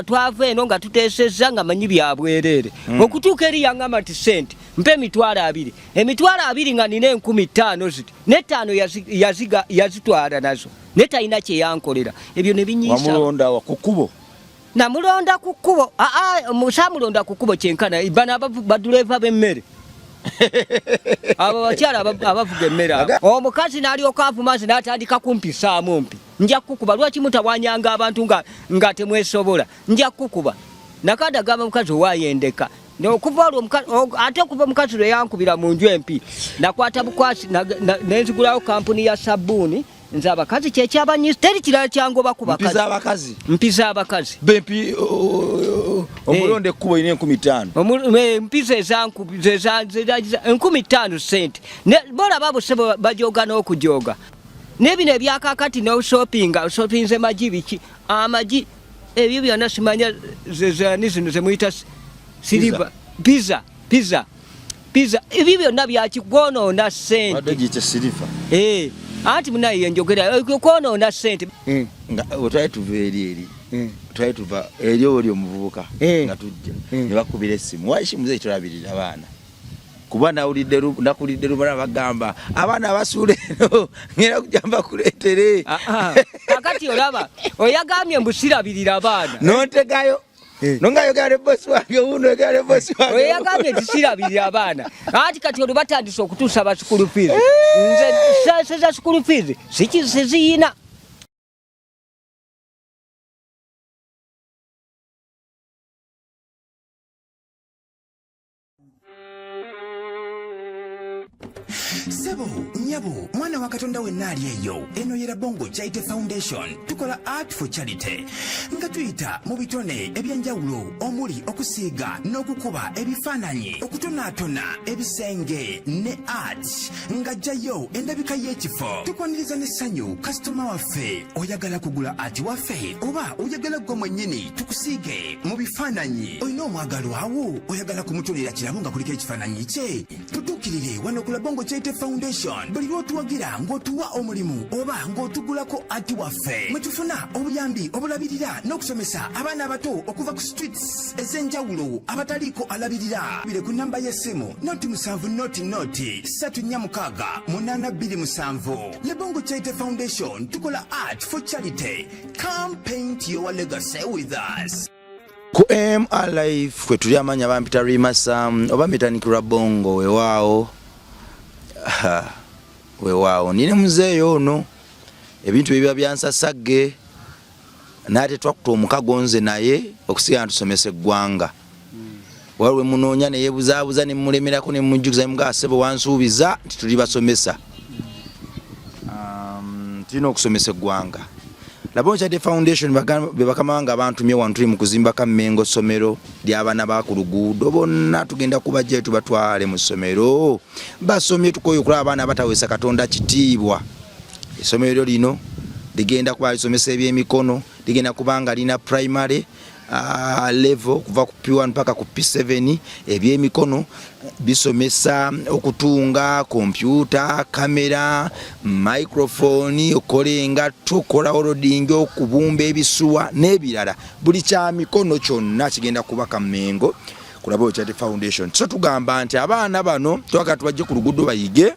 Twava eno nga tuteesezza nga manyi byabwerere. Okutuuka eri yaŋŋamba nti sente mpe $200. $200 nga nina 15,000 ziti. Ne5 yazitwala nazo. Ne talina kye yankolera. Ebyo ne binyiisa. Wamulonda ku kkubo? Namulonda ku kkubo. Saamulonda ku kkubo kyenkana. Bano baduleeva b'emmere. Abo bakyala abavuga emmere. Omukazi n'alyoka avumaazi n'atandika kumpisaamu mpi. Nja kukuba lwaki mutawanyanga abantu nga temwesobola. Nja kukuba. Nakada gamba mukazi owayendeka. Okuva olwo ate okuva mukazi lwe yankubira mu nju empi. Nakwata bukwasi nenzigulawo kampuni ya sabbuuni. Nze abakazi kyekyabanyisa teri kirala kyangoba ku bakazi. Mpiza abakazi. Bempi omulonde ekkubo ine 15,000. Mpiza ezankubiza 15,000 sente. Bola babusebo bajoga n'okujoga. Nebino ebyakakati no shoppinze magi biki. Amagi ebyo byonna simanya zezani zino zemuyita silver. Pizza. Ebyo byonna byakigwonoona sente. Wadde gite silver. Anti munaye njogera kwonoona sente. Nga otwaye tuva eri. Otwaye tuva eri oli omuvubuka nga tujja. Ne bakubira essimu. Waishi Mzee tulabirira abaana. Kuba nakulidde lubala bagamba abaana abasuula eno ngera kujamba kuleetere. Kakati olaba oyagambye mbusirabirira abaana. Nontegayo. Nongayogera ne boss wange Wuuno yogera ne boss wange. Oyagambye tisirabirira abaana. Ati kati oli batandise okutuusa ba school fees. Nze za school fees sikiziyina. Sebo, nyabo, mwana wa Katonda wenna ali eyo. Eno yera Bongo Chaite Foundation. Tukola art for charity. Nga tuyita mu bitone ebyenjawulo omuli okusiiga n'okukuba ebifaananyi, okutonaatona ebisenge ne art. Nga jjayo endabika y'ekifo. Tukwaniriza n'essanyu kasitoma waffe oyagala kugula art waffe oba oyagala gwe mwennyini tukusiige mu bifaananyi. Olina omwagalo awo oyagala kumutonera kirabo nga kuliko ekifaananyi kye. Tutuukirire wano ku Bongo Chaite Foundation. Buli lw'otuwagira ng'otuwa omulimu oba ng'otugulako ati waffe. Mwe tufuna obuyambi obulabirira n'okusomesa abaana abato okuva ku streets ez'enjawulo abataliiko alabirira. Bire ku namba y'essimu noti 7 Le Bongo Chaite Foundation tukola art for charity. Come paint your legacy with us. Ku MLive kwe tuli amanya bampita Rimasa oba mitanikira Bongo weewaawo nine Mzee ono ebintu ebyo byansasagge nate twakuta omukago nze naye okusiga ntusomesa eggwanga walwe munoonya ne yeebuzaabuza ne mulemerako ne mujjukiza mugasebo wansuubiza nti tuli basomesa tulina okusomesa eggwanga. Bongo Chaite Foundation bebakamanga abantu mye wantu mu kuzimba Kamengo somero ly'abaana ba ku luguudo bonna tugenda kubajja tubatwale mu somero basomye tukoyo okulaba abaana batawesa Katonda kitiibwa. Esomero lino ligenda kuba lisomesa ebyemikono, ligenda kubanga lina primary level kuva ku P1 mpaka ku P7 ebyemikono bisomesa okutunga kompyuta, kamera, microphone, okolenga tukola olodingi okubumba ebisuwa n'ebirala. Buli kya mikono kyonna kigenda kuba Kamengo ku Bongo Chaite Foundation. So tugamba nti abaana bano twaka tubajje ku luguudo bayige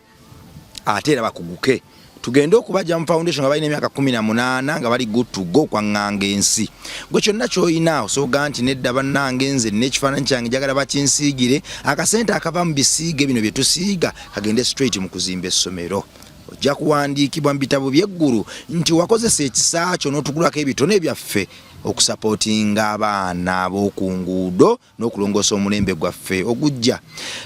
ate era bakuguke. Tugenda okubajja mu foundation nga balina emyaka 18 nga bali good to go kwa nganga ensi. Gwe kyonna ky'olina osobola nti nedda bannange nze n'ekifaananyi kyange njagala bakinsiigire akasente akava mu bisiige bino bye tusiiga kagende straight mu kuzimba essomero. Ojja kuwandiikibwa mu bitabo by'eggulu nti wakozesa ekisa kyo n'otugulako ebitone byaffe okusupportinga abaana ab'oku nguudo n'okulongoosa omulembe gwaffe ogujja.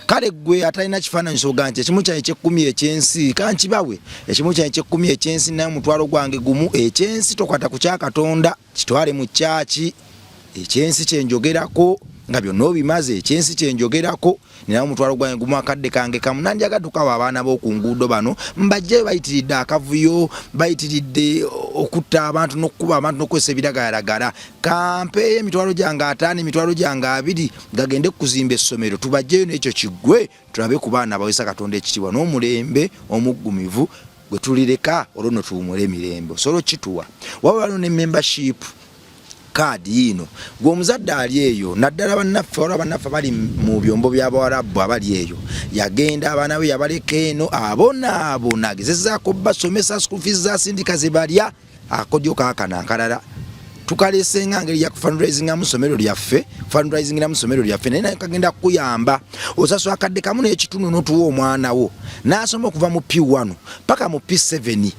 Kale gwe atalina kifaananyi soga nti ekimu kyange eky'ekkumi ekyensi kankibawe ekimu kyange eky'ekkumi ekyensi naye omutwalo gwange gumu ekyensi tokwata ku kya Katonda kitwale mu kyaki ekyensi kyenjogerako nga byonna obimaze ekyensi kyenjogerako ninawo omutwalo gwange gumu akadde kange kamu nanjaga tukawa abaana b'oku nguudo bano mbajje bayitiridde akavuyo bayitiridde okutta abantu n'okkuba abantu n'okozesa ebiragalalagala kampe emitwalo gyange 5 emitwalo gyange 2 gagende kuzimba essomero tubajjeyo n'ekyo kiggwe tulabe ku baana abawesa Katonda ekitiibwa n'omulembe omuggumivu gwe tulireka olwo no tuwumule emirembe solo kituwa wabalo ne membership kaadi ino gwe omuzadde ali eyo naddala bannaffe olwa bannaffe bali mu byombo by'Abawarabu abali eyo yagenda abaana be yabaleka eno abonaabona agezezzaako basomesa school fees zasindika ze balya akodyo kaakana akalala tukalese ngeri ya fundraising amusomero lyaffe naye kagenda kuyamba osasula akadde kamu n'ekitundu n'otuwa omwana wo n'asoma okuva mu P1 paka mu P7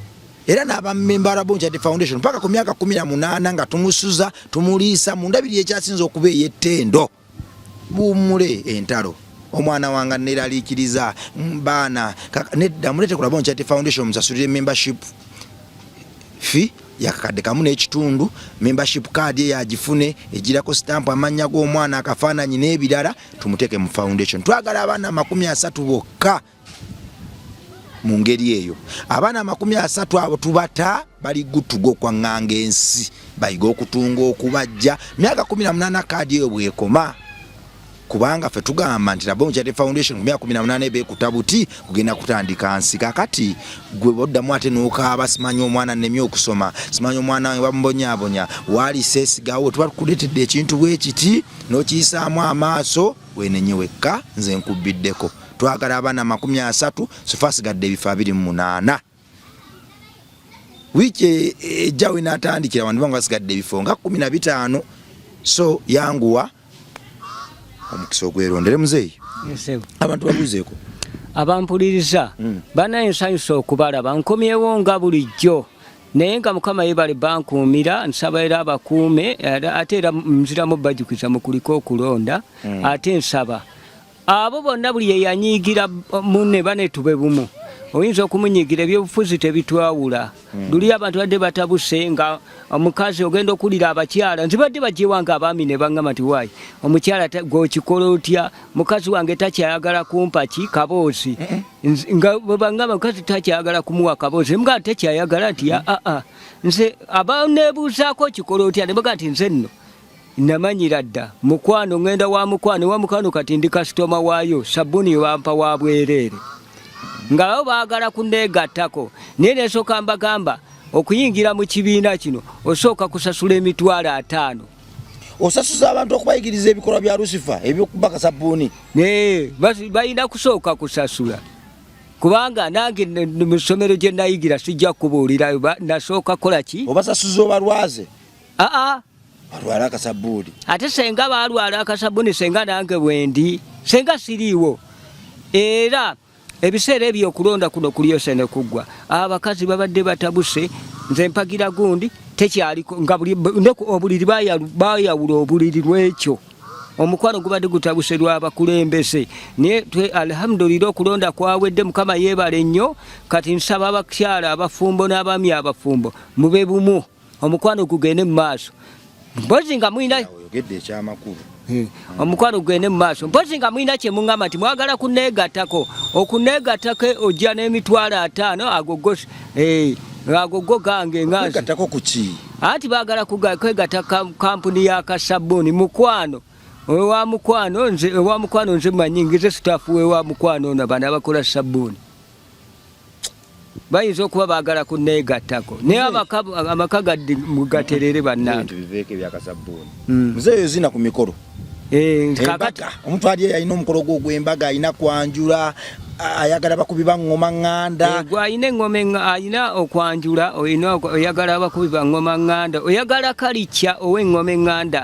era n'abamemba Rabonja Foundation paka ku myaka 18 nga tumusuza tumuliisa mu ndabiri ekyasinza okuba ey'ettendo buumule entalo omwana wanga Neera aliikiriza baana nedda mulete ku Rabonja Foundation musasulire membership fee yakakadde kamu n'ekitundu membership card yagifune egirako stamp amanya g'omwana akafaananyi n'ebirala tumuteeke mu foundation twagala abaana 30 bokka mu ngeri eyo abaana 30 abo tubata bali gutugo kwaŋŋanga ensi bayiga okutunga okubajja myaka 18 kaadi eyo bwekoma kubanga ffe tugamba nti Rabonja Foundation ku myaka 18 beekuta buti kugenda kutandika nsi kakati gwe boddamu ate n'okaaba simanyi omwana nnemye okusoma simanyi omwana we bamubonyaabonya waali seesigawo tubakuleetedde ekintu bwe kiti n'okiyisaamu amaaso wenenye wekka nze nkubiddeko twagala abaana 30 sofa asigadde ebifo 28 wiiki ejja we n'atandikira wano banga basigadde ebifo nga 15 so yanguwa omukisa ogwerondere Mzee abantu babuzeeko abampuliriza banaye nsanyusa okubalaba nkomyewo nga bulijjo naye nga Mukama yeebale bankuumira nsaba era abakuume ate era nziramu bajukiza mu kuliko okulonda ate nsaba abo bonna buli yeyanyiigira munne bane tube bumu oyinza okumunyiigira ebyobufuzi tebitwawula luli abantu badde batabuse nga omukazi ogenda okulira abakyala nzibadde bagyewanga abaami ne baŋŋamba nti waayi omukyala gw'okikola otya mukazi wange takyayagala kumpaki kaboozi nga bwe baŋŋamba mukazi takyayagala kumuwa kaboozi mga tekyayagala nti nze abaneebuuzaako kikola otya ne baga nti nze nno namanyira dda mukwano ŋŋenda wa mukwano kati ndi kasitoma waayo sabbuuni wampa wa bwereere nga babo baagala kunneegattako naye nesooka mbagamba okuyingira mu kibiina kino osooka kusasula $50,000 osasuza abantu okubayigiriza ebikolwa bya Lucifer ebyokubaka sabbuuni balina kusooka kusasula kubanga nange mu ssomero gye nayigira sijja kubuulirayo nasooka kola ki obasasuza obalwaze balwala akasabbuuni ate senga balwala akasabbuuni senga nange bwendi senga siriiwo era ebiseera ebyo okulonda kuno kulyose ne kuggwa abakazi babadde batabuse nze mpagira gundi tekyaliko nga obuliri bayawula obuliri lwekyo omukwano gubadde gutabuse lw'abakulembese naye alhamdulillah okulonda kwawedde Mukama yeebale nnyo kati nsaba abakyala abafumbo n'abaami abafumbo mube bumu omukwano gugende mu maaso mpozi nga mulina oyogedde ekyamakulu omukwano gwene mu maaso mpozi nga mulina kye muŋŋamba nti mwagala kunneegattako okunneegattako ojja n'emitwalo 5 agogo gange ngattako ku ki anti baagala kwegatta kampuni ya kasabbuuni mukwano owa mukwano nze manyi ngize sitaafu wewa mukwano ono bano abakola sabbuuni bayinza okuba baagala kunneegattako naye amaka gadde mugaterere bannange biveeko ebyakasabbuuni Mzee zina ku mikolo kakati omuntu ali alina omukolo gw'embaga alina kwanjula ayagala bakubi baŋŋoma ŋŋanda gwalina eŋŋoma alina okwanjula oyagala bakubi baŋŋoma ŋŋanda oyagala kalikya ow'eŋŋoma eŋŋanda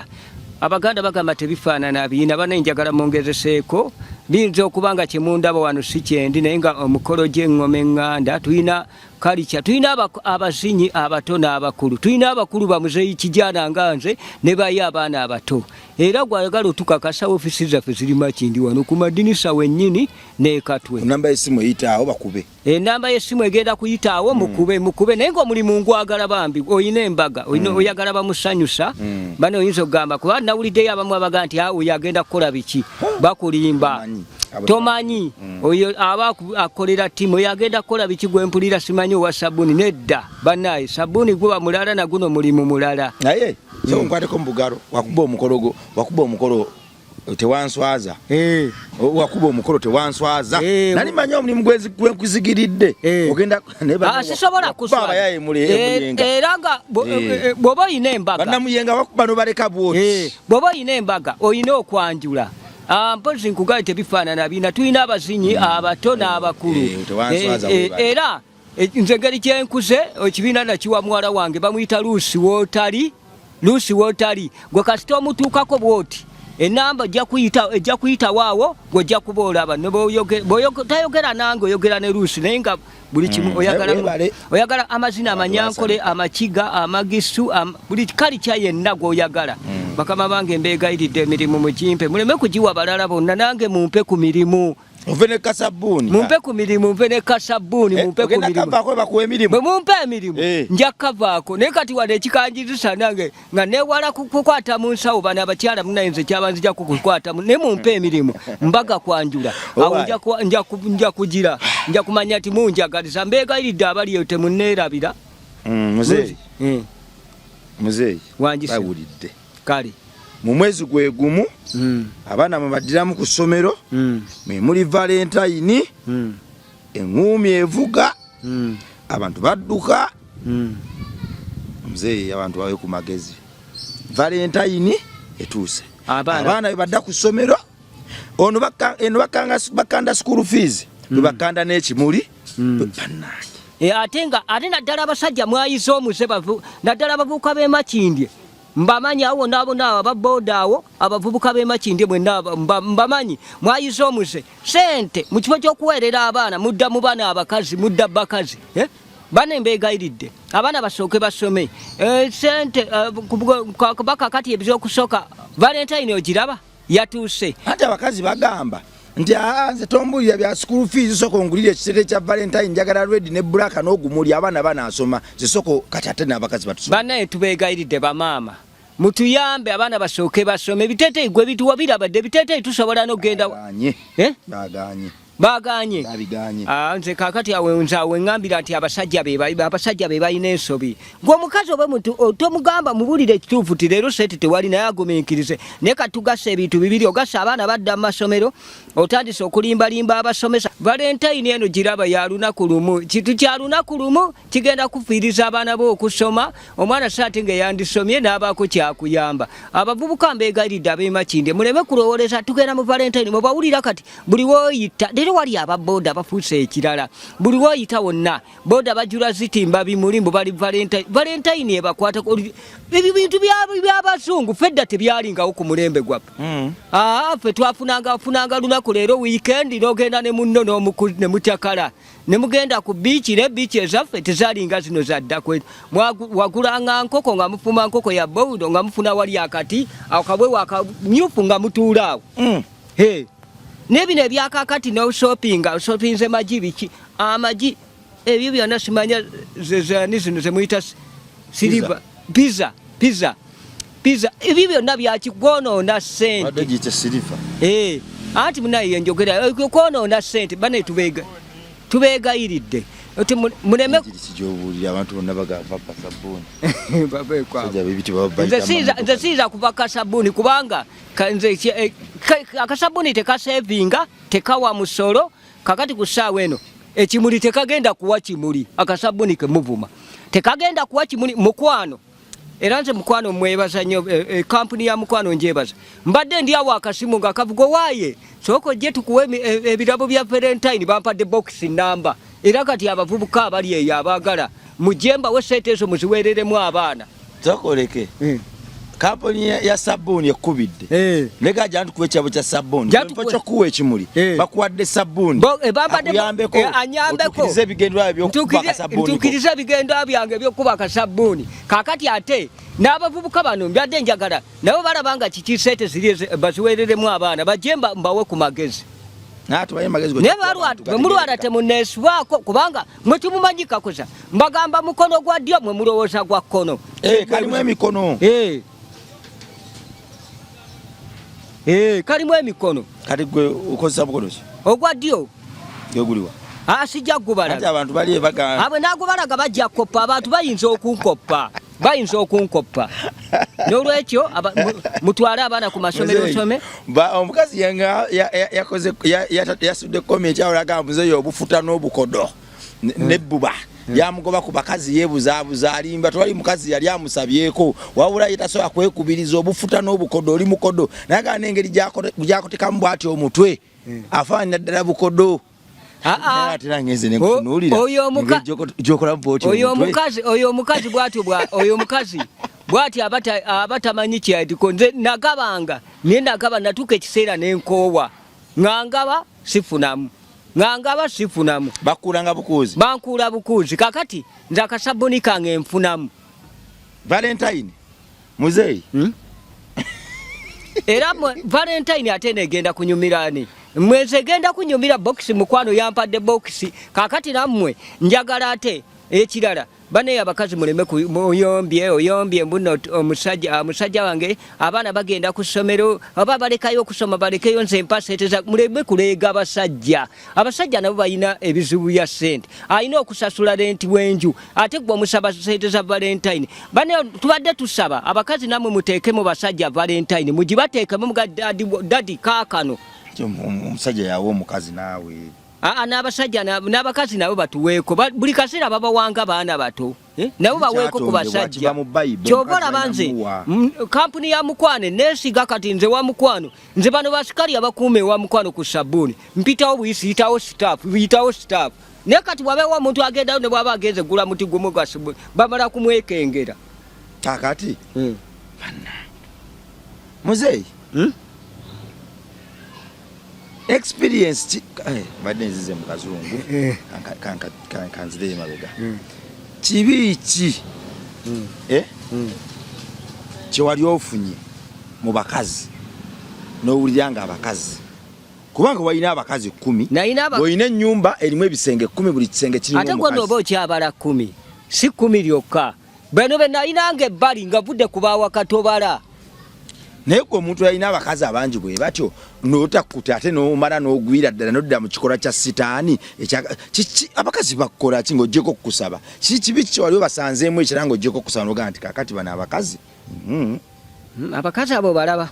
abaganda bagamba tebifaanana biina banaye njagala mwongezeseeko biyinza okuba nga kyemundaba wano si kyendi naye nga omukolo gy'eŋŋoma eŋŋanda tulina kalikya tulina abazinyi abato n'abakulu tulina abakulu bamuzeeyi kijana nga nze ne baye abaana abato era gwayagala otukakasa ofisi zaffe ziri Makindi wano ku madinisa wennyini n'ekatwe namba y'essimu eyitaawo bakube enamba y'essimu egenda kuyitaawo mukube naye ng'omulimu ngwagala bambi oyina embaga oyagala bamusanyusa bane oyinza okugamba kuba nawuliddeyo abamu abaga nti oyo agenda kukola biki bakulimba tomanyi oyo aba akolera ttiimu oyo agenda kukola biki gwempulira simanyi owa sabbuuni nedda bannaye sabbuuni guba mulala naguno mulimu mulala naye so nkwateko mu bugalo wakuba omukolo tewanswaza wakuba omukolo tewanswaza nali manya omulimu gwenkuzigiridde ogenda sisobola kuswaba era nga bw'oba oyina embaga bannamuyenga bakuba nobaleka bwoti bw'oba oyina embaga oyina okwanjula mpozi nkugaye tebifaanana bina tulina abazinyi abato n'abakulu era nze engeri kyenkuze ekibiina nakiwa muwala wange bamuyita luusi wootali gwe kasita omutuukako bwoti enamba ejja kuyitawo awo gw'ojja kuba olaba tayogera nange oyogera ne luusi naye nga buli kimu oyagala amazina amanyankole amakiga amagisu buli kalica yenna gw'oyagala bakama bange mbeegayiridde emirimu mugimpe muleme kugiwa balala bonna nange mumpe ku mirimu Mumpe ne kasabuni. Mumpe ku mirimu, mumpe ne kasabuni, mumpe ku mirimu. Ogenda kava bakuwa emirimu. Mumpe emirimu. Nja kavaako. Naye kati wadde ekikanjizisa nange nga neewala kukwata mu nsawo bano abakyala munnayinza ekyabanzija kukukwata ne mumpe emirimu. Mbaga kwanjula. Awo nja kugira. Nja kumanya nti munjagaliza. Mbeegayiridde abali eyo temunneerabira. Mzee. Mzee. Bawulidde. Kale. Mu mwezi gwe gumu abaana mwe baddiramu ku ssomero mwe muli Valentine eŋŋuumi evuga abantu badduka Mzee abantu bawe ku magezi Valentine etuuse abaana bwe badda ku ssomero ono bakanda school fees bakanda n'ekimuli bannange ate naddala abasajja mwayize omuze naddala abavubuka b'e Makindye mbamanyi awo nabo ababoda awo abavubuka b'e Makindye mwenna mbamanyi mwayize omuze sente mu kifo ky'okuweerera abaana mudda mu baana abakazi mudda bakazi bane mbeegayiridde abaana basooke basome sente bakakati ebyokusooka Valentine ogiraba yatuuse ate abakazi bagamba nti nze tombulira bya school fees soko ngulire ekisete kya Valentine njagala red ne black n'ogumuli abaana banaasoma zisoko kati ate n'abakazi batusoma banaye tubeegayiridde bamaama mutuyambe abaana basooke basome ebiteeteeyi gwe bituwa birabadde ebiteeteeyi tusobola n'ogenda baganye nze kakati awe ŋŋambira nti abasajja be balina ensobi ng'omukazi oba tomugamba mubulire ekituufu ti leero sente tewali naye agumiikirize naye katugasa ebintu bibiri ogasa abaana badda mu masomero otandise okulimbalimba abasomesa Valentine eno giraba ya lunaku lumu kintu kya lunaku lumu kigenda kufiiriza abaana be okusoma omwana saate nga yandisomye n'abaako kyakuyamba abavubuka mbeegayiridde ab'e Makindye muleme kulowooleza tugenda mu Valentine mwe bawulira kati buli wooyita wali ababoda bafuuse ekirala buli woyita wonna boda bajula zitimba bimuli mbu bali Valentine ebakwata ebyo bintu by'abazungu fedda tebyalingawo ku mulembe gwaffe ffe twafunanga lunaku leero weekend n'ogenda ne munno ne mutyakala ne mugenda ku biiki ne biiki ezaffe tezalinga zino zadda wagulanga nkoko nga mufuma nkoko ya bowudo nga mufuna wali akati akabwewo akamyufu nga mutuulaawo nebino ebyakakati nosopinze magi biki amagi ebyo byonna simanya zezani zino zemuyita siliva pizza ebyo byonna byakigwonoona sente anti munaye yenjogera kwonoona sente bane tubeegayiridde muleme nze siiza kuva kasabuni kubanga akasabuni tekasevinga tekawa musolo kakati ku ssaawa eno ekimuli tekagenda kuwa kimuli akasabuni kemuvuma tekagenda kuwa kimuli mukwano era nze mukwano mwebaza nnyo kampuni ya mukwano njebaza mbadde ndyawo akasimu nga kavuga waaye sooka ojje tukuwe ebirabo bya Valentine bampadde bokisi namba era kati abavubuka abali eyo abaagala mujemba we sente ezo muziweereremu abaana tokoleke kampuni ya sabuni ekubidde negaja ntukuwe ekyabo kya sabuni kyokuwa ekimuli bakuwadde sabuni anyambeko ntukiriza ebigendwa byange ebyokuba akasabuni kakati ate n'abavubuka bano mbadde njagala nabo balabanga kiki sente ziri baziweereremu abaana bajemba mbawe ku magezi bwe mulwala temuneesibwako kubanga mwe timumanyikakosa mbagamba mukono gwa ddyo mwe mulowooza gwa kkono kalimu emikono kalimu emikono kati gwe ukozesa bukono ki ogwa ddyo yoguliwa sijja gubalaga abantu bali abwe nagubalaga bajja kkoppa abantu bayinza okunkoppa Nolwekyo mutwale abaana ku masomero some. Omukazi yakoze yasudde comment awulaga Mzee obufuta n'obukodo nebbuba. Yamugoba ku bakazi yebuzaabuza alimba twali mukazi yali amusabyeko wabula yetasobola kwekubiriza obufuta n'obukodo oli mukodo naga n'engeri gyakotekamu bw'ati omutwe afaanana ddala bukodo. Oyo omukazi bw'ati abatamanyi kyadiko nze nagabanga naye nagaba natuuka ekiseera n'enkoowa ngangaba sifunamu bakulanga bukuuzi bankuula bukuuzi kakati nze akasabuni kange enfunamu Valentine Mzee era Valentine ate negenda kunyumirani mweze genda kunyumira box mukwano yampadde box kakati nammwe njagala ate ekirala bane abakazi muleme oyombye mbuno omusajja wange abaana bagenda ku ssomero aba balekayo okusoma balekeyo nze mpaseeteza muleme kuleega abasajja nabo balina ebizibu bya ssente alina okusasula lenti w'enju ate gwe omusaba seeteza Valentine bane tubadde tusaba abakazi namwe muteekemu basajja Valentine mugibateekemu dadi kaakano omusajja yawe omukazi naawe n'abasajja n'abakazi nabo batuweeko buli kaseera babawanga baana bato nabo baweeko ku basajja kyova olaba nze kampuni ya mukwano neesiga kati nze wa mukwano nze bano basikali abakuuma ewa mukwano ku sabbuuni mpitawo buyisi yitawo sitaafu naye kati bwabeewo omuntu agendayo ne bwaba agenze gula muti gumu gwa sabbuuni bamala kumwekengera kakati Mzee experience badde nzize mu kazungu kanzire mabega kibiki kiwali ofunye mu bakazi n'owuliryanga abakazi kubanga walina abakazi 10 olina ennyumba erimu ebisenge 10 buli kisenge kirimu ate gwe n'oba okyabala 10 si 10 lyokka bano be nalinanga ebbali nga vudde ku bawakatobala naye gwe omuntu yalina abakazi abangi bwe batyo n'otakkuta ate n'omala n'ogwira ddala n'odda mu kikola kya sitaani abakazi bakola ki ng'oggyeko okukusaba kibi kiwali obasanzeemu ekira ng'oggyeko okusaba n'ogaa nti kakati bano abakazi abakazi abo balaba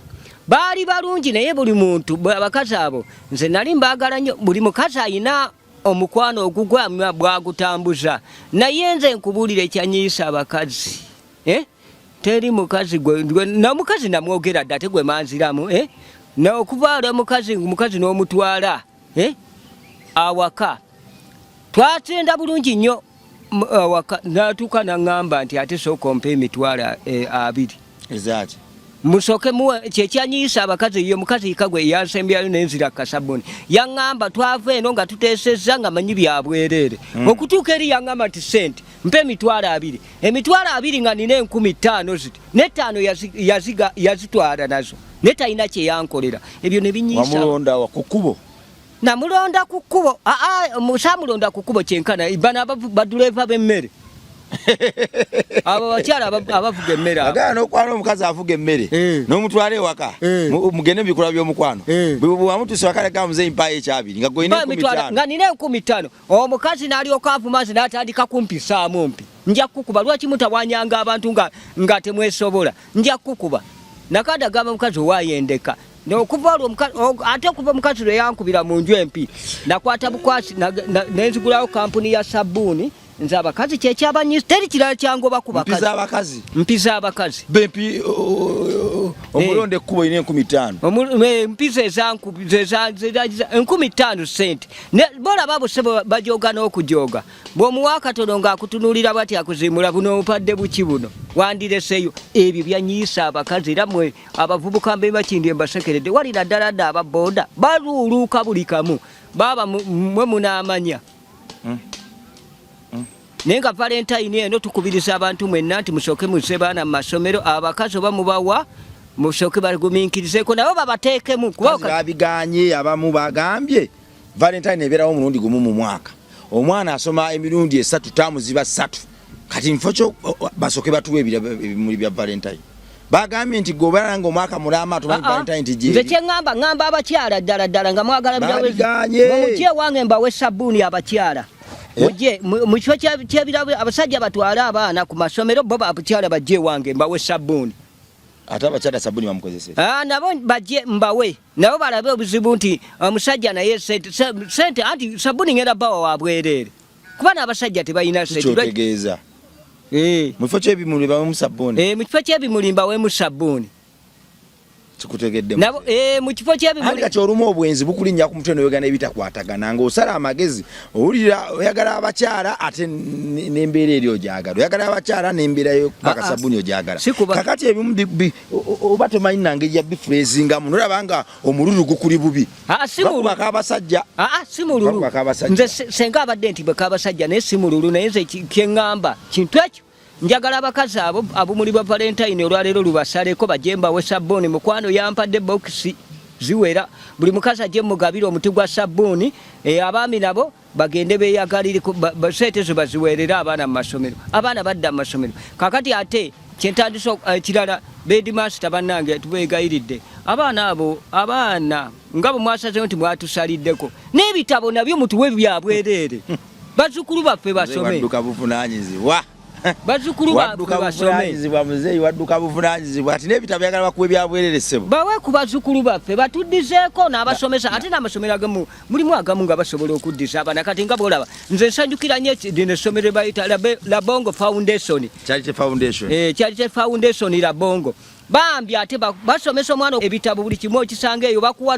baali balungi naye buli muntu abakazi abo nze nali mbaagala nnyo buli mukazi ayina omukwano ogugwa bwagutambuza naye nze nkubuulira ekyanyiisa abakazi teri mukazi namukazi namwogera dda ate gwe manziramu n'okuvaala mukazi n'omutwala awaka twatenda bulungi nnyo awaka n'atuuka n'aŋŋamba nti ate sooka ompa emitwalo 2 ezaki musoke kyekyanyiisa abakazi ye mukazi ikagwe yansembyayo nenzira kasabuni yaŋŋamba twava eno nga tuteesezza nga manyi byabwerere okutuuka eri yaŋŋamba nti sente mpe emitwalo 2 emitwalo 2 nga nina 15,000 ziti n'ettaano yazitwala nazo ne talina kyeyankolera ebyo ne binyiisa wamulonda ku kkubo namulonda ku kkubo samulonda ku kkubo kyenkana bano baduleeva b'emmere abo bakyala abavuga emmere agala n'okwala omukazi avuga emmere n'omutwala ewaka mugende mu bikola by'omukwano bwamutuse wakaleka Mzee mpayo ekyabiri nga gwina 15 nga nina 15 omukazi n'alyoka avumazi n'atandika kumpisaamu mpi nja kukuba lwaki mutawanyanga abantu nga temwesobola nja kukuba nakanda gamba mukazi owayendeka n'okuva ate okuva omukazi lwe yankubira mu nju empi nakwata bukwasi nenzigulawo kampuni ya sabbuuni nze abakazi kyekyabanyiisa teri kirala kyangoba ku bakazi mpiza abakazi bempi omulonde ekkubo ine 15 mpiza ezankubiza 15 sente bolaba bose bajoga n'okujoga bw'omuwa katono ng'akutunuulira bwati akuzimula buno obupadde buki buno wandireseyo ebyo byanyiisa abakazi era mwe abavubuka mbe bakindi embasekeredde walina ddala dda ababoda baluuluuka buli kamu baba mwe munaamanya naye nga Valentine eno tukubiriza abantu mwenna nti musooke muzze baana mu masomero abakazi oba mubawa musooke bagumiikirizeeko nabo babateekemu babiganye abamu bagambye Valentine ebeerawo omulundi gumu mu mwaka omwana asoma emirundi 3 tamuziba 3 kati nfo basooke batuwa ebimuli bya Valentine bagambye nti goberanga omwaka mulama tumanyi Valentine tijeri nze ngamba abakyala ddala nga mwagala mujje wange mbawe sabbuuni abakyala mujje mu kifo ky'ebirabo abasajja batwala abaana ku masomero bo abakyala bajje wange mbawe sabbuuni ate abakyala sabuni bamukozese nabo bajje mbawe nabo balabe obuzibu nti omusajja naye sente anti sabuni ngenda bawa wabwerere kuba n'abasajja tebalina sente kyotegeeza mu kifo ky'ebimuli bawe mu sabuni mu kifo ky'ebimuli mbawe mu sabuni kikutegedde nabo mu kifo ky'ebimuli kati olumu obwenzi bukulinnya ku mutwe n'oyogana ebitakwatagana ng'osala amagezi owulira oyagala abakyala ate n'embeera eri ogyagala oyagala abakyala n'embeera yokubaka sabuni ogyagala kakati ebimu oba tomanyi nangeri ya bifureezingamu nolaba nga omululu gukuli bubi bakubaka abasajja si mululu nze senga abadde nti bwekabasajja naye si mululu naye nze kyeŋŋamba kintu ekyo njagala abakazi abo muli ba Valentine olwaleero lubasaleko bajembawe sabbuuni mukwano yampadde bokisi ziwera buli mukazi ajje mugabira omuti gwa sabbuuni abaami nabo bagende beyagalire sente zo baziwerera abaana mu masomero abaana badda mu masomero kakati ate kyentandisa kirala bedmaster bannange tubeegayiridde abaana abo abaana nga bwe mwasazeyo nti mwatusaliddeko n'ebitabo nabyo mutuwe byabwereere bazzukulu baffe basome bazukulu basomezibwa muzeeyi wadduka buvunanyizibwa ati n'ebitabo byagala bakuwe byabwereresebo bawe ku bazukulu baffe batuddizeeko n'abasomesa ate n'amasomero agamu mulimu agamu nga basobola okuddisa abaana kati nga bwolaba nze nsanyukira nnyo lino essomero bayita la Bongo Foundation Charity Foundation la Bongo bambi ate basomesa omwana ebitabo buli kimu okisanga eyo bakuwa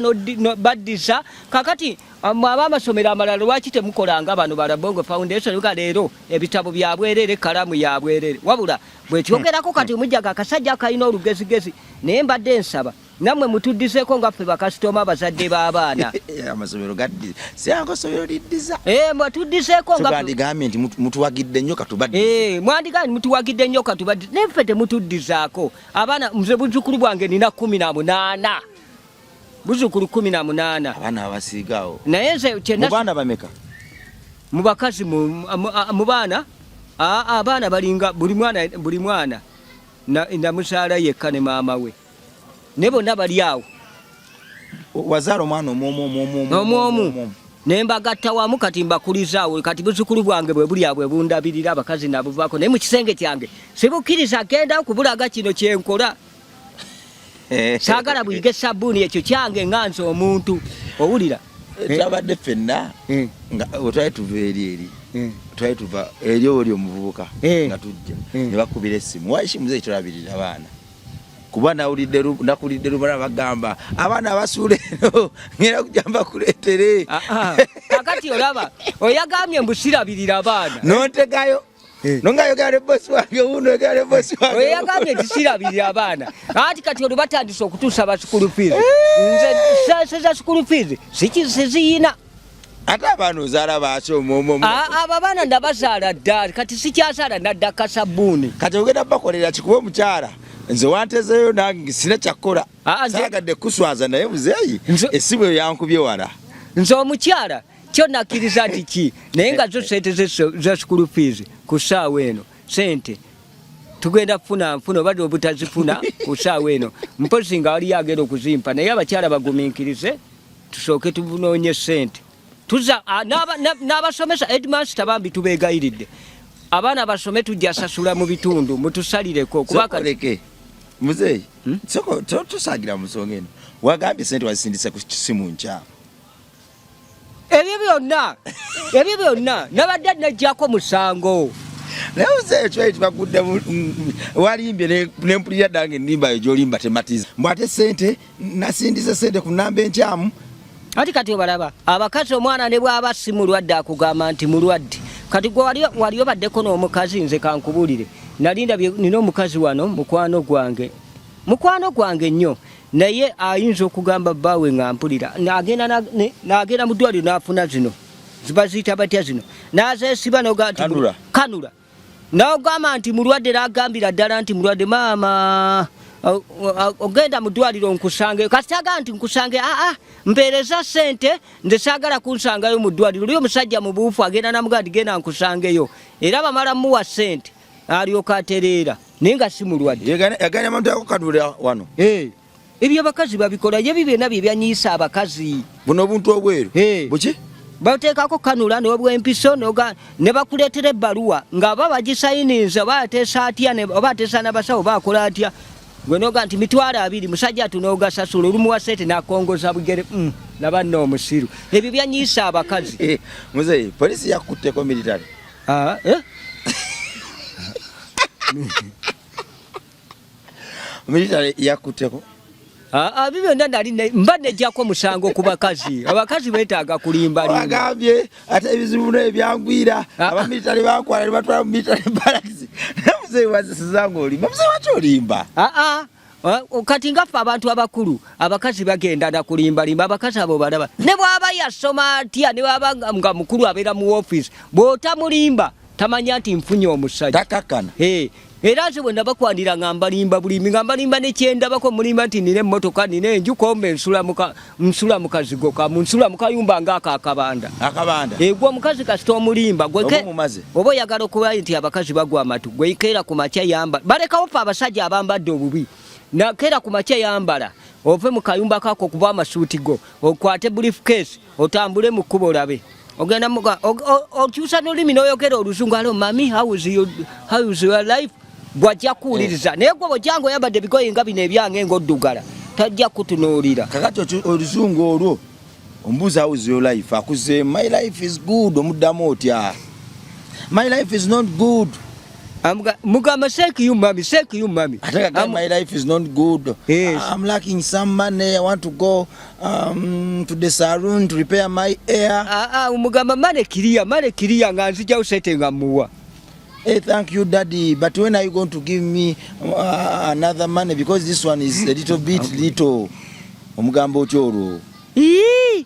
baddisa kakati abamasomero amalala lwaki temukolanga bano bala Bongo Foundation ga leero ebitabo byabwerere kalamu yabwerere wabula bwekyogerako kati omujjaga akasajja akalina olugezigezi naye mbadde nsaba namwe mutuddiseko nga ffe bakasitoma abazadde b'abaana amasomero siyankosomero liddiza mwatuddiseko mwandigambye nti mutuwagidde nnyo katubadde mwandigambye mutuwagidde nnyo katubadde naye ffe temutuddizaako abaana nze buzzukulu bwange nina 18 buzzukulu 18 abaana abasiigaawo naye nze mubaana bameka mu bakazi mu baana abaana balinga buli mwana namusaala yekka ne maama we ne bonna bali awo wazaala omwana omwomu ne mbagatta wamu kati mbakulizaawo kati buzzukulu bwange bwe buli abwe bundabirira abakazi nabuvaako naye mu kisenge kyange sibukkiriza genda kubulaga kino kyenkola saagala buyige sabbuuni ekyo kyange nga nze omuntu owulira twabadde ffenna nga otwali tuva eri twali tuva eri oli omuvubuka nga tujja ne bakubira essimu waishi muzeeyi tolabirira abaana kuba nakulidde lumala bagamba abaana abasuula eno ngenda kujamba kuleetere kakati olaba oyagambye mbusirabirira abaana nontegayo nongayogera ne bosi wange Wuuno yogera ne bosi wange oyagambye tisirabirira abaana ati kati olwo batandise okutuusa basukulu fees nze za sukulu fees siziyina ate abaana ozaala baaki omwomu abo abaana ndabazaala dda kati sikyazaala nadda kasabbuuni kati ogenda bakolera kikuba omukyala nze wantezeeyo nange sina kyakkola saagadde kuswaza naye muzeeyi essimu eyo yankubye wala nze omukyala kyo nakkiriza nti ki naye nga zo sente za sukulu fees ku ssaawa eno sente tugenda kufuna obadde obutazifuna ku ssaawa eno mpozi nga waliyo agenda okuzimpa naye abakyala bagumiikirize tusooke tunoonye sente n'abasomesa headmaster bambi tubeegayiridde abaana basome tujja sasula mu bitundu mutusalireko kubakaleke muzeeyi tosagira mu nsonga eno wagambye sente wazisindise ku kisimu nkyamu ebyo byonna nabadde najjako musango naye muzeeyi twali tubagudde walimbye nempulira ddange ennimba yo gy'olimba tematiza mbw ate sente nasindise sente ku nnamba enkyamu ati kati obalaba abakazi omwana ne bw'aba si mulwadde akugamba nti mulwadde kati gwe wali obaddeko n'omukazi nze kankubulire nalinda nina omukazi wano mukwano gwange nnyo naye ayinza okugamba bbaawe nga mpulira n'agenda mu ddwaliro n'afuna zino zibaziyita batya zino n'azeesiba kanula n'ogamba nti mulwadde n'agambira ddala nti mulwadde maama ogenda mu ddwaliro nkusangeyo kasitaga nti nkusange mpeereza sente nze saagala kunsangayo mu ddwaliro oli omusajja mu buufu agenda namugaa nti genda nkusangeyo era bamala muwa sente alyoka atereera naye nga si mulwadde yaganya muntu yakukanulira wano ebyo abakazi babikola ye bibyonna bye byanyiisa abakazi buno obuntu obweru buki bateekako kanula n'obwempiso ne bakuleetera ebbaluwa nga ba bagisayiniza oba ateesa atya oba ateesa n'abasawo baakola atya gwe noga nti mitwalo 2 musajja tunogasasula olumuwa sente nakongoza bugere nabanno omusiru ebyo byanyisa abakazi. Mzee polisi yakutteko military military yakutteko bibyo ndali mbadde jako musango ku bakazi. Abakazi betaaga kulimba limba. Bagambye ate ebizibu ebyangwira abamilitary bakwala ne batwala mu military barracks. Mzee wazisizango olimba. Mzee wacho olimba. Kati ngaffe abantu abakulu abakazi bagenda na kulimba limba abakazi abo balaba. Ne bwaba yasoma atya ne baba nga mukulu abeera mu office bw'otamulimba tamanya nti nfunye omusajja. Takakana. Era nze bwe ndabakwanira ngamba limba bulimi ngamba limba ne kyendabako mulimba nti nine emmotoka nine enju kombe nsula mu kazigo kamu nsula mu kayumba ng'akakabanda. Akabanda. Gwe omukazi kasita omulimba gwe oba oyagala okuba nti abakazi bagwa amatu gwe keera ku makya yambala balekawo ffe abasajja abambadde obubi nakeera ku makya yambala ove mu kayumba kako kuba amasuuti go okwate briefcase otambule mu kkubo olabe ogenda muka okyusa n'olulimi n'oyogera oluzungu alo mami how is your life bwajja kuwuliriza naye gwe bw'ojjanga oyambadde ebigoye nga bino ebyange ng'oddugala tajja kutunuulira. Kakati oluzungu olwo ombuuza how is your life akuze my life is good omuddamu otya my life is not good. Mugamba shake you mommy. My life is not good. Yes. I'm lacking some money. I want to go to the saloon to repair my hair. Mugamba mane kiriya nga nzija usetenga muwa. Hey, thank you daddy, but when are you going to give me another money because this one is a little bit little. Omugamba okyoro.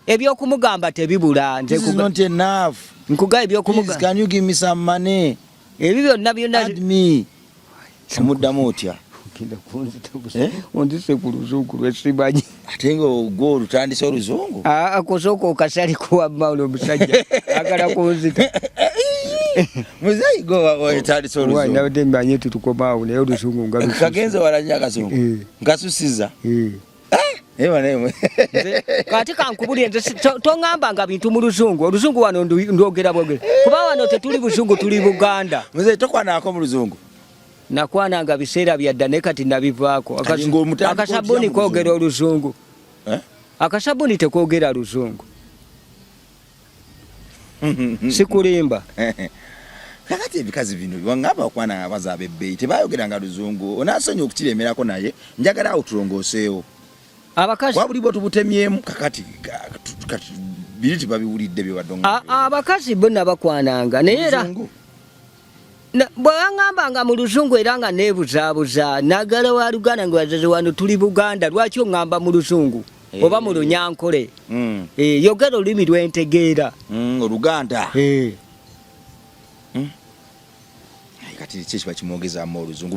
Ebyokumugamba tebibula nze this is not enough. Nkuga ebyokumugamba. Can you give me some money? Ebyo byonna me samuddamu otya kinda kunzita ondise ku luzungu lwesimanyi ate nga ogwo olutandise oluzungu akosooka okasali kuwa mawulo omusajja agala kunzita Mzee go otandise oluzungu nabadde mmanyi tutukomaawo naye oluzungu nga kagenze walanya akazungu nkasusiza kati kankubulire nze tongamba nga bintu mu luzungu oluzungu wano ndogera bwogera kuba wano tetuli buzungu tuli Buganda. Mzee tokwanako mu luzungu nakwananga biseera byadda naye kati nabivaako akasabuni koogera oluzungu akasabuni tekoogera luzungu sikulimba. Kakati ebikazi bino bwangamba okwananga bazaabe ebbeeyi tebayogeranga luzungu onasonyi okukiremerako naye njagala awo tulongooseewo abakazi wabuli bwo tubutemyemu kakati biriti babiwulidde bye badonga abakazi bonna bakwananga naye era bwangamba nga mu luzungu era nga neebuzaabuza nagala wa Luganda nga wazaze wano tuli Buganda lwaki ongamba mu luzungu oba mu Lunyankole yogera olulimi lwentegeera Oluganda kati kiba kimwogezaamu oluzungu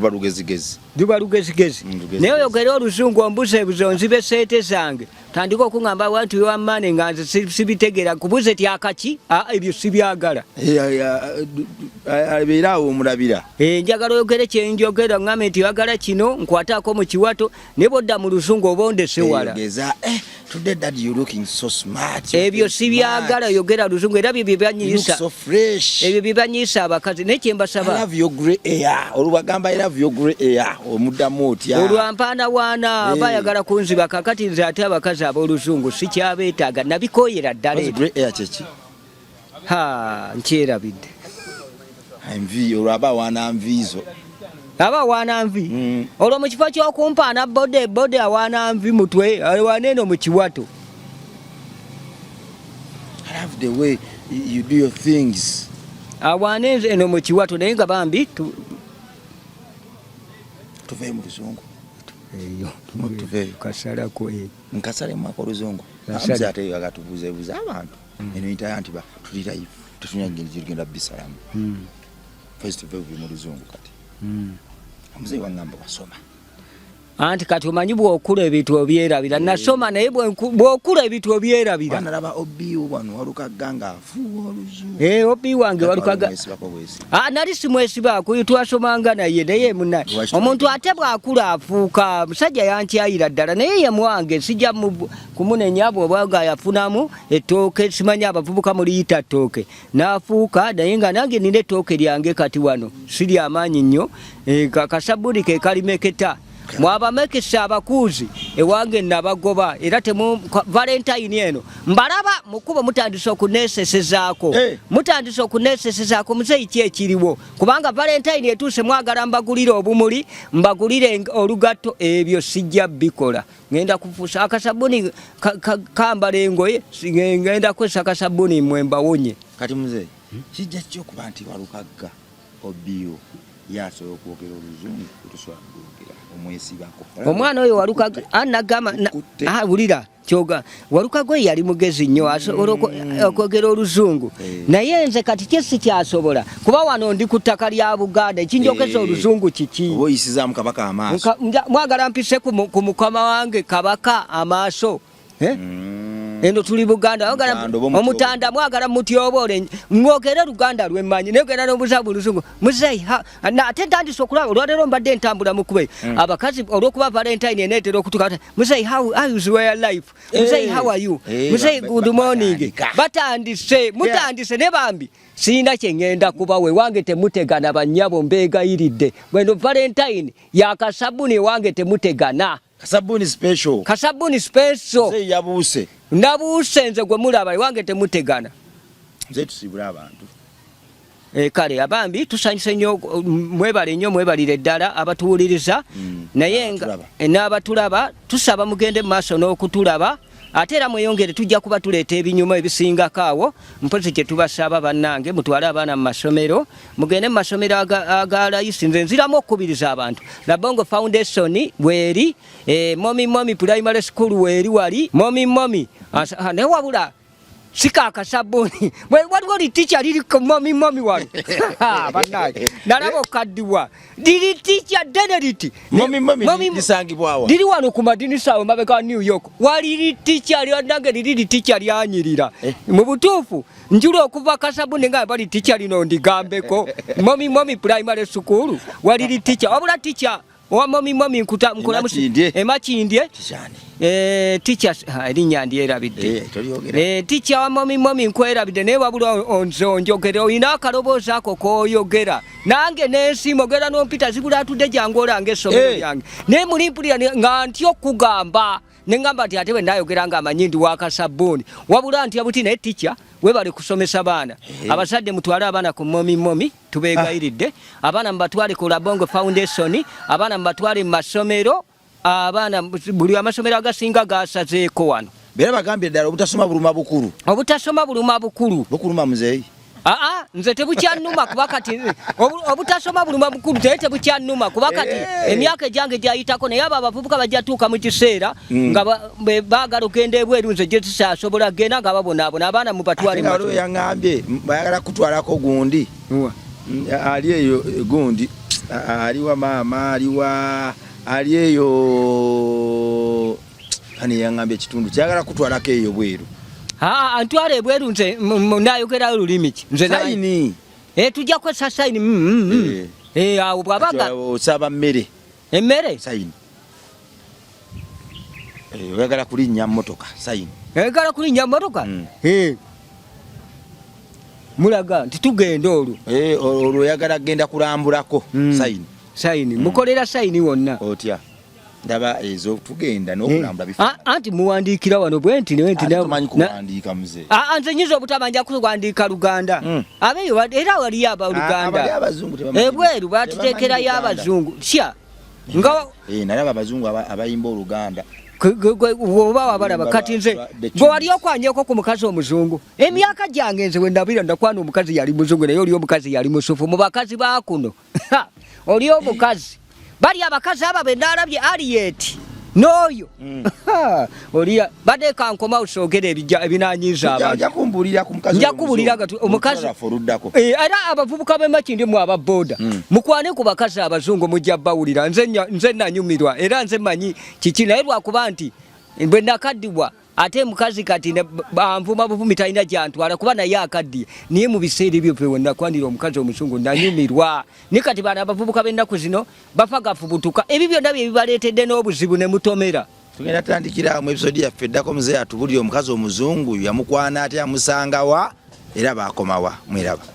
luba lugezigezi naye oyogera oluzungu ombuzeebuze onzibe seete zange tandika okungamba wantu wammaane nga nze sibitegeera kubuze tyakaki ebyo sibyagala abeera awo omulabira njagala oyogere kyenjogera ngame nti oyagala kino nkwataako mu kiwato naye bodda mu luzungu oba ondese wala today dad you looking so smart ebyo sibyagala yogera luzungu era byo byebanyiisa ebyo byebanyiisa abakazi naye kyembasaba grey hair olubagamba I love your grey hair omuddamu otya olwampaana waana abayagala kunziba kakati nze ate abakazi ab'oluzungu sikyabeetaaga nabikoyera ddala grey hair kyeki nkyerabidde envi olwaba waana nviizo aba waana nvi olwo mu kifo ky'okumpaana bode awaana nvi mutwe awaana eno mu kiwato. I love the way you do your things awaana eno mu kiwato naye nga bambi tuve mu luzungu eyo kasalako nkasale mwaka oluzungu Mzee ate agatubuzeebuza abantu eno intaya nti tuli live tetunyagenda bisalamu first tuve mu luzungu kati Mzee wangamba wasoma anti kati omanyi bw'okula ebintu obyerabira nasoma naye bw'okula ebintu obyerabira nalaba obiwo wano walukaganga afuuwa oluzungu obi wange walukaga nali simwesibaako twasomanga naye naye muna omuntu ate bw'akula afuuka musajja yankyayira ddala naye ye mwange sijja kumunenya bw'obanga yafunamu ettooke simanyi abavubuka muliyita ttooke n'afuuka naye nga nange nina ettooke lyange kati wano siri amaanyi nnyo kasabuni ke kalimeketa mwabamekesa abakuuzi ewange nabagoba era temu Valentine eno mbalaba mukuba mutandise okuneesesezaako mutandise okuneesesezaako Mzee ki ekiriwo kubanga Valentine etuuse mwagala mbagulire obumuli mbagulire olugatto ebyo sijja bikola ngenda kufuusa akasabuni kambala engoye ngenda kwesa akasabuni mmwe mbawonye kati Mzee kijja kyo kuba nti Walukagga obiyo yasobola okwogera oluzungu kutuswagogera omwesibako omwana oyo Walukagga anagama wulira kyoga Walukagga yali mugezi nnyo okwogera oluzungu naye nze kati kyesi kyasobola kuba wano ndi ku ttaka lya Buganda ekinjogeza oluzungu kiki oyisizaamu kabaka amaaso mwagala mpise ku mukama wange kabaka amaaso eno tuli Buganda omutanda mwagala mutyoboole mwogere Luganda lwemmanyi negera n'obuzabu luzungu Mzee ate ntandise okulaba olwaleero mbadde ntambula mukube abakazi olwokuba Valentine eneetera okutuka Mzee how is your life Mzee how are you Mzee good morning mutandise ne bambi sina kyengenda kuba we wange temutegana bannyabo mbeegayiridde bweno Valentine yakasabuni wange temutegana kasabuni special Mzee yabuuse nabuuse nze gwe mulaba wange temutegana Mzee tusibula abantu kale abambi tusanyuse nnyo mwebale nnyo mwebalire ddala abatuwuliriza naye n'abatulaba tusaba mugende mu maaso n'okutulaba ate era mweyongere tujja kuba tuleeta ebinyuma ebisingako awo mpozi kye tubasaba bannange mutwale abaana mu masomero mugende mu masomero aga layisi nze nziramu okukubiriza abantu la Bongo Foundation bweri momi primary school weri wali momi ne wabula sika akasabuni waliwo liticha liri ku momi wano bannange nalaba okaddiwa liri ticha ddene liti momi lisangibwawa liri wano ku madinisa awo mabega New York wali liticha lyannange liri liticha lyanyirira mu butuufu njula okuva kasabuni nga bali ticha lino ndigambeko momi primary school wali liticha wabula ticha wa momi Makindye teacher erinnya ndyerabidde teacher wa momi nkwerabidde naye wabula onjogere olina akaloboozi ako kooyogera nange nensimogera n'ompita zibula atudde jangu olanga essomero lyange naye mulimpulira nga ntya okugamba nengamba nti ate bwe nayogera nga amanyi ndi wakasabbuuni wabula ntya buti naye teacher webale kusomesa baana abazadde mutwale abaana ku momi tubeegayiridde abaana mubatwale ku Bongo Foundation abaana mubatwale mu masomero abaana buli amasomero agasinga gasazeeko wano beera bagambye ddala obutasoma buluma bukulu bukuluma Mzee nze tebukyannuma kuba kati obutasoma buluma bukulu naye tebukyannuma kuba kati emyaka egyange gyayitako naye abo abavubuka bajja tuuka mu kiseera nga baagala okgenda ebweru nze gye tusasobola genda nga babonaabona abaana mubatwale yaŋŋambye bayagala kutwalako gundi ali eyo gundi aliwa maama ali eyo ani yaŋŋambye ekitundu kyagala kutwalako eyo bweru antwala ebweru nze nayogerayo lulimi ki nze sayini tujja kwesa sayini awo bwabaga osaba emmere sayini oyagala kulinnya mmotoka sayini oyagala kulinnya mmotoka mulaga nti tugenda olwo oyagala kgenda kulambulako sayini mukolera sayini wonna otya ndaba ezo tugenda n'okulambula bifu anti muwandiikira wano bwenti tumanyi kuwandiika Mzee nze nyiza obutamanja kuwandiika Luganda abeyo era waliyo abaluganda ebweru batuteekerayo abazungu tya nga nalaba abazungu abayimba Oluganda oba wabalaba kati nze gwe wali okwanyeko ku mukazi omuzungu emyaka gyange nze wendabira ndakwana omukazi yali muzungu naye oli omukazi yali musufu mu bakazi bakuno oli omukazi bali abakazi aba benaalabye Aliet n'oyo oliya badde kankoma usogera ebinanyiza abantu nja kumbulira omukazi era abavubuka b'Emakindye mu ababoda mukwane ku bakazi abazungu mujja bawulira nze nanyumirwa era nze manyi kiki naye lwakuba nti bwe nakaddibwa ate mukazi kati anvuma buvumi talina gyantwala kuba naye akaddiye niye mu biseera ebyo pe wenakwanira omukazi omuzungu nanyumirwa ni kati baana abavubuka b'ennaku zino bafa gafubutuka ebyo byonna bye bibaleetedde n'obuzibu ne mutomera tugenda tutandikira mu episode yaffe eddako Mzee atubulire omukazi omuzungu yamukwana ate amusangawa era baakomawa mweraba